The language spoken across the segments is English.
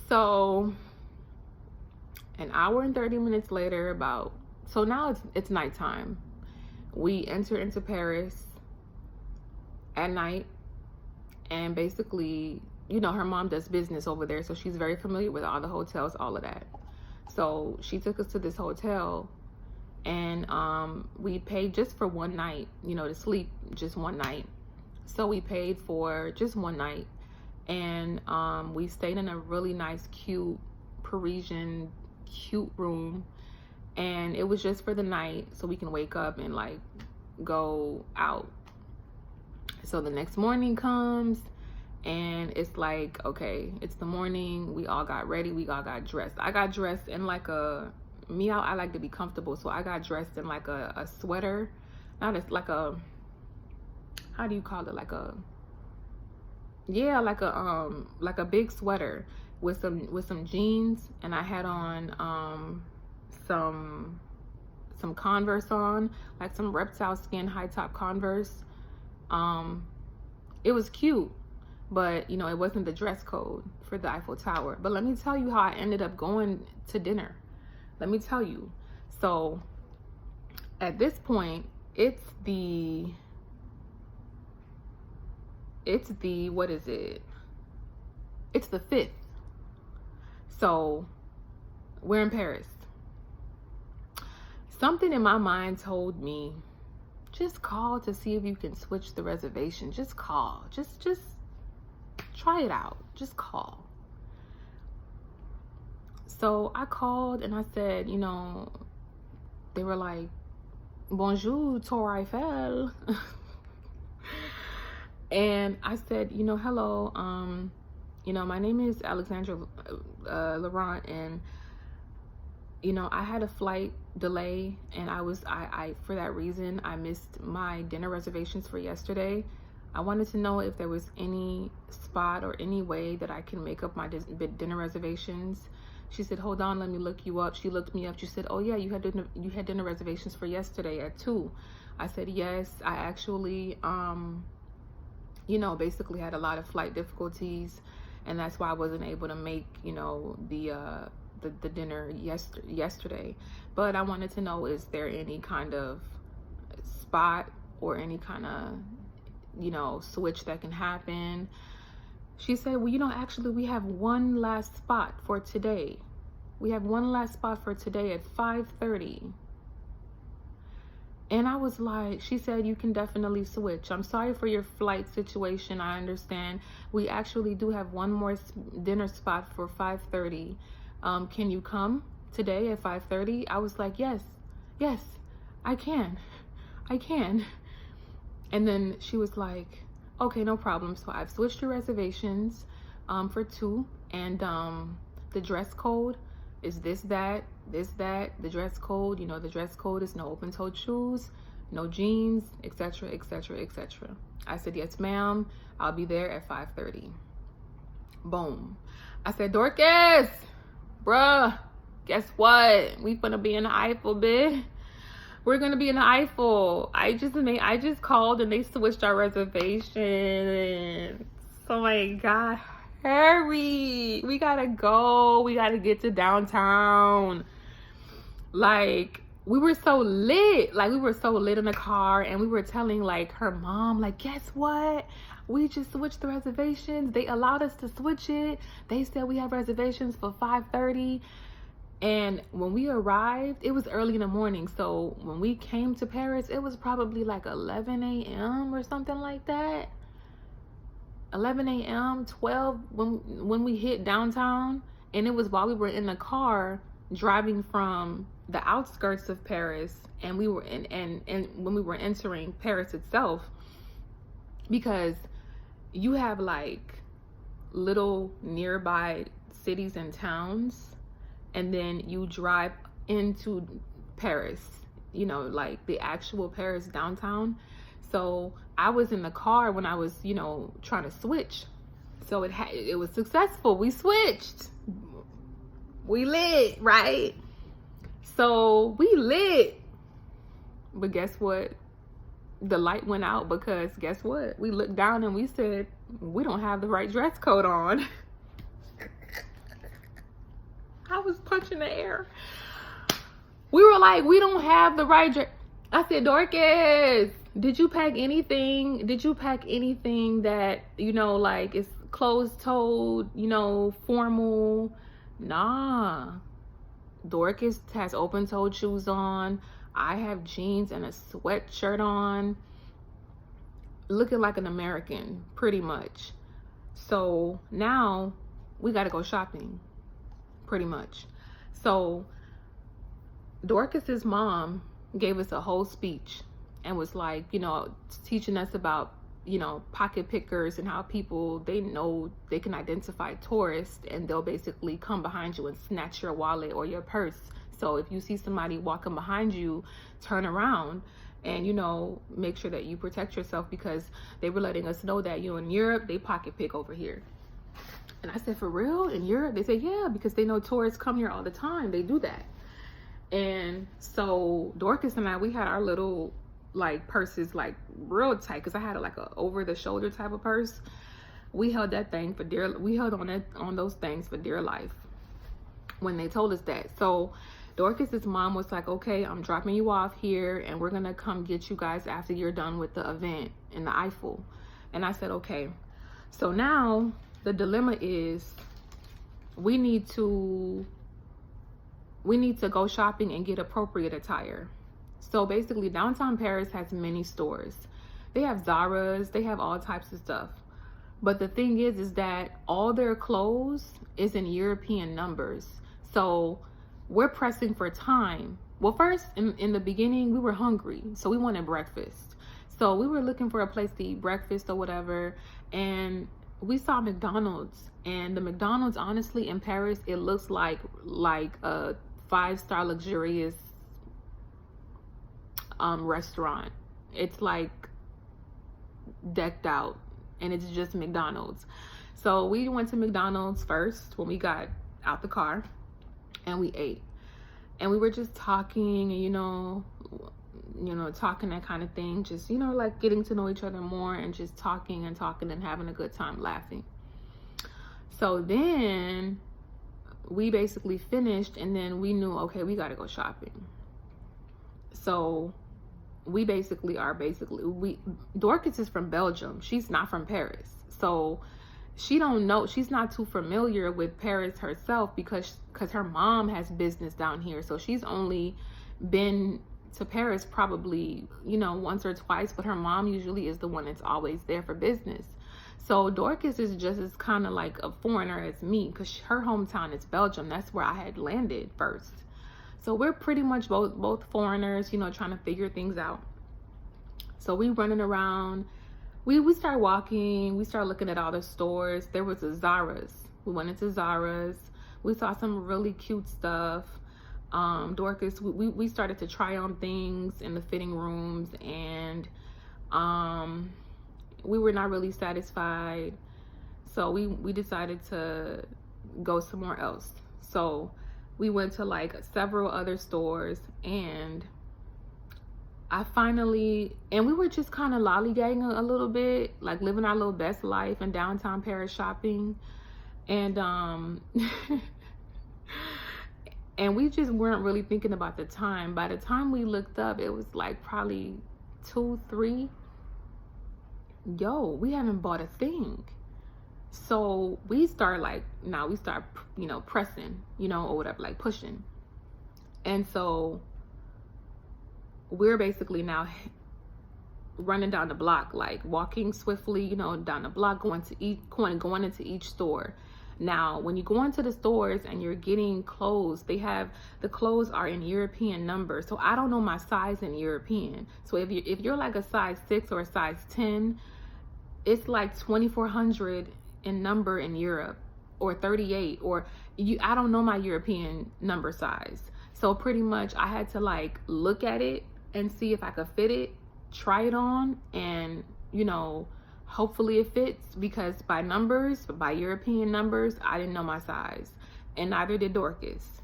So an hour and 30 minutes later, so now it's nighttime. We enter into Paris at night, and basically, her mom does business over there, so she's very familiar with all the hotels, all of that. So she took us to this hotel, and we paid just for one night, to sleep just one night. So we paid for just one night, and we stayed in a really nice, cute Parisian room, and it was just for the night so we can wake up and like go out. So the next morning comes, and it's like, okay, it's the morning. We all got ready. We all got dressed. I got dressed in like I like to be comfortable. So I got dressed in like a sweater. Not like a, how do you call it? Like a big sweater with some jeans. And I had on some Converse on, like some reptile skin high top Converse. It was cute, but it wasn't the dress code for the Eiffel Tower. But let me tell you how I ended up going to dinner. Let me tell you. So at this point, it's the what is it? It's the 5th. So we're in Paris. Something in my mind told me, just call to see if you can switch the reservation. Just call. Just try it out. Just call. So I called and I said, they were like, bonjour, Tour Eiffel. And I said, hello, my name is Alexandra Laurent, and I had a flight delay, and I for that reason I missed my dinner reservations for yesterday. I wanted to know if there was any spot or any way that I can make up my dinner reservations. She said, hold on, let me look you up. She looked me up. She said, oh yeah, you had dinner reservations for yesterday at 2. I said, yes, I actually basically had a lot of flight difficulties, and that's why I wasn't able to make the dinner yesterday. But I wanted to know, is there any kind of spot or any kind of switch that can happen? She said, well, actually we have one last spot for today. We have one last spot for today at 5:30. And I was like, she said, you can definitely switch. I'm sorry for your flight situation. I understand. We actually do have one more dinner spot for 5:30. Can you come today at 5:30? I was like, yes, I can. And then she was like, okay, no problem. So I've switched your reservations for 2, and the dress code is this, that. The dress code, the dress code is no open-toed shoes, no jeans, etc., etc., etc. I said, yes, ma'am. I'll be there at 5:30. Boom. I said, Dorcas, bruh, guess what? We gonna be in the Eiffel, bitch. We're gonna be in the Eiffel. I just called and they switched our reservations. Oh my God, hurry. We gotta go. We gotta get to downtown. Like, we were so lit. Like, we were so lit in the car, and we were telling like her mom, like, guess what? We just switched the reservations. They allowed us to switch it. They said we have reservations for 5:30. And when we arrived, it was early in the morning. So when we came to Paris, it was probably like 11 a.m. or something like that. 11 a.m., 12 when we hit downtown. And it was while we were in the car driving from the outskirts of Paris, and we were and when we were entering Paris itself, because you have like little nearby cities and towns, and then you drive into Paris, like the actual Paris downtown. So I was in the car when I was, trying to switch. So it was successful. We switched. We lit, right? So we lit. But guess what? The light went out, because guess what? We looked down and we said, we don't have the right dress code on. I was punching the air. We were like, we don't have the right dress. I said, Dorcas, did you pack anything? Did you pack anything that, you know, like it's closed-toed, you know, formal? Nah. Dorcas has open-toed shoes on. I have jeans and a sweatshirt on. Looking like an American, pretty much. So now we got to go shopping, pretty much. So Dorcas's mom gave us a whole speech and was like, you know, teaching us about, you know, pocket pickers and how people, they know they can identify tourists and they'll basically come behind you and snatch your wallet or your purse. So if you see somebody walking behind you, turn around and, you know, make sure that you protect yourself, because they were letting us know that, you know, in Europe, they pocket pick over here. And I said, for real? In Europe? They said, yeah, because they know tourists come here all the time. They do that. And so Dorcas and I, we had our little like purses like real tight, because I had like a over the shoulder type of purse. We held that thing for dear, we held on those things for dear life when they told us that. So Dorcas's mom was like, okay, I'm dropping you off here and we're gonna come get you guys after you're done with the event in the Eiffel. And I said, okay. So now the dilemma is we need to go shopping and get appropriate attire. So basically downtown Paris has many stores. They have Zara's, they have all types of stuff. But the thing is that all their clothes is in European numbers. So we're pressing for time. Well, first in the beginning, we were hungry. So we wanted breakfast. So we were looking for a place to eat breakfast or whatever. And we saw McDonald's, and the McDonald's, honestly, in Paris, it looks like a 5-star luxurious restaurant. It's like decked out, and it's just McDonald's. So we went to McDonald's first when we got out the car, and we ate, and we were just talking, and you know, talking, that kind of thing, just, you know, like getting to know each other more and just talking and having a good time laughing. So then we basically finished, and then we knew, okay, we got to go shopping. So we Dorcas is from Belgium. She's not from Paris. So she don't know, she's not too familiar with Paris herself, because her mom has business down here. So she's only been to Paris probably, you know, once or twice, but her mom usually is the one that's always there for business. So Dorcas is just as kind of like a foreigner as me, because her hometown is Belgium. That's where I had landed first. So we're pretty much both foreigners, you know, trying to figure things out. So we running around. We started walking. We started looking at all the stores. There was a Zara's. We went into Zara's. We saw some really cute stuff. Dorcas, we started to try on things in the fitting rooms, and we were not really satisfied. So we decided to go somewhere else. So we went to like several other stores, and and we were just kind of lollygagging a little bit, like living our little best life in downtown Paris shopping. And and we just weren't really thinking about the time. By the time we looked up, it was like probably 2, 3. Yo, we haven't bought a thing. So we start you know, pressing, you know, or whatever, like pushing. And so we're basically now running down the block, like walking swiftly, you know, down the block, going into each store. Now, when you go into the stores and you're getting clothes, the clothes are in European numbers. So I don't know my size in European. So if you're like a size 6 or a size 10, it's like 2,400 in number in Europe, or 38, or I don't know my European number size. So pretty much I had to like look at it and see if I could fit it, try it on, and, you know, hopefully it fits, because by European numbers, I didn't know my size, and neither did Dorcas.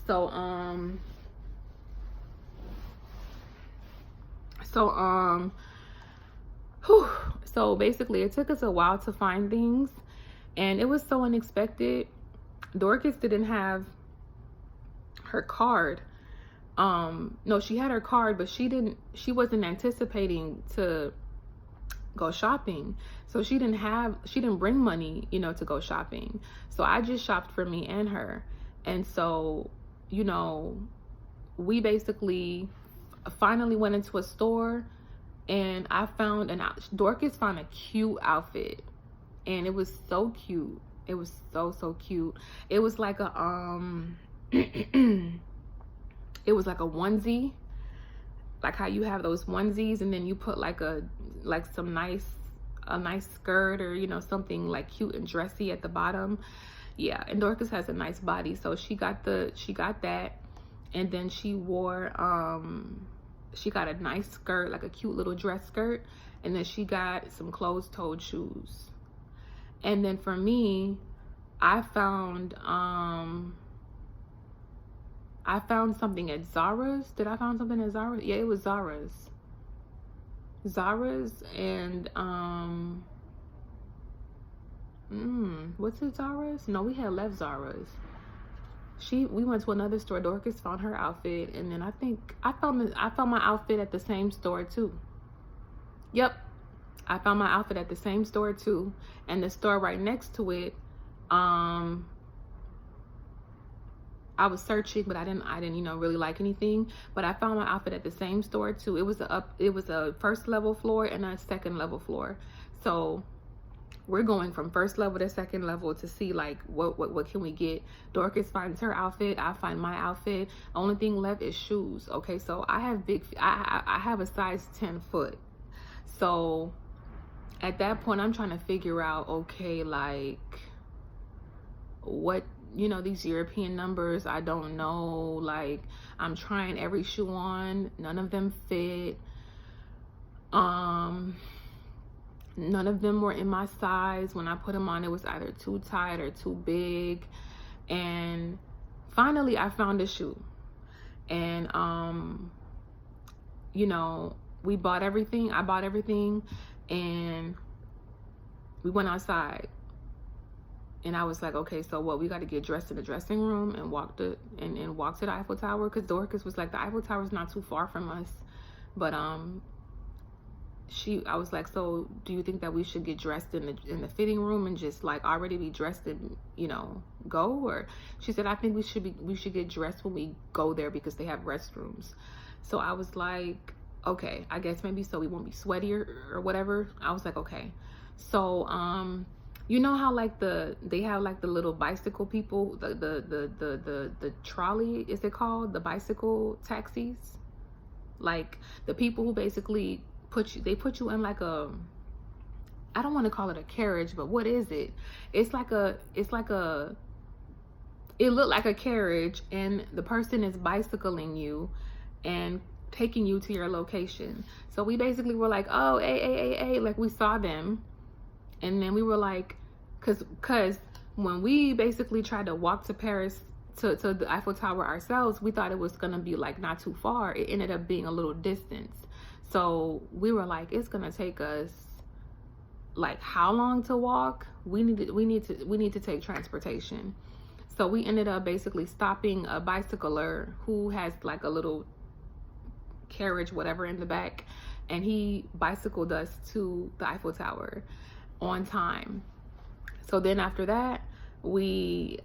So so basically it took us a while to find things, and it was so unexpected. Dorcas didn't have her card. No, she had her card, but she wasn't anticipating to go shopping. So she didn't bring money, you know, to go shopping. So I just shopped for me and her. And so, you know, we basically finally went into a store, and Dorcas found a cute outfit, and it was so cute. It was so cute. It was like a it was like a onesie, like how you have those onesies, and then you put like a nice skirt, or you know, something like cute and dressy at the bottom. Yeah, and Dorcas has a nice body, so she got that. And then she wore she got a nice skirt, like a cute little dress skirt, and then she got some closed-toed shoes. And then for me, I found something at Zara's. Did I find something at Zara's? Yeah, it was Zara's. And what's it, Zara's? No, we had left Zara's. We went to another store. Dorcas found her outfit, and then I think I found my outfit at the same store too. Yep, I found my outfit at the same store too. And the store right next to it, I was searching, but I didn't you know, really like anything. But I found my outfit at the same store too. It was a first level floor and a second level floor. So we're going from first level to second level to see like what can we get. Dorcas finds her outfit, I find my outfit. Only thing left is shoes. Okay, so I have I have a size 10 foot. So at that point, I'm trying to figure out, okay, like what, you know, these European numbers, I don't know. Like, I'm trying every shoe on, none of them fit. None of them were in my size. When I put them on, it was either too tight or too big. And finally I found a shoe, and you know, I bought everything, and we went outside. And I was like, okay, so what? We got to get dressed in the dressing room and walk to the Eiffel Tower, because Dorcas was like, the Eiffel Tower is not too far from us. But I was like, so do you think that we should get dressed in the fitting room and just like already be dressed and, you know, go? Or she said, I think we should get dressed when we go there, because they have restrooms. So I was like, okay, I guess maybe so we won't be sweaty or whatever. I was like, okay. So you know how like they have like the little bicycle people, the trolley, is it called, the bicycle taxis? Like the people who basically put you in like a, I don't want to call it a carriage, but what is it? It looked like a carriage, and the person is bicycling you and taking you to your location. So we basically were like, oh, hey, like we saw them. And then we were like, cause when we basically tried to walk to Paris, to the Eiffel Tower ourselves, we thought it was gonna be like not too far. It ended up being a little distance. So we were like, it's gonna take us like how long to walk? We need to take transportation. So we ended up basically stopping a bicycler who has like a little carriage, whatever, in the back, and he bicycled us to the Eiffel Tower on time. So then after that, we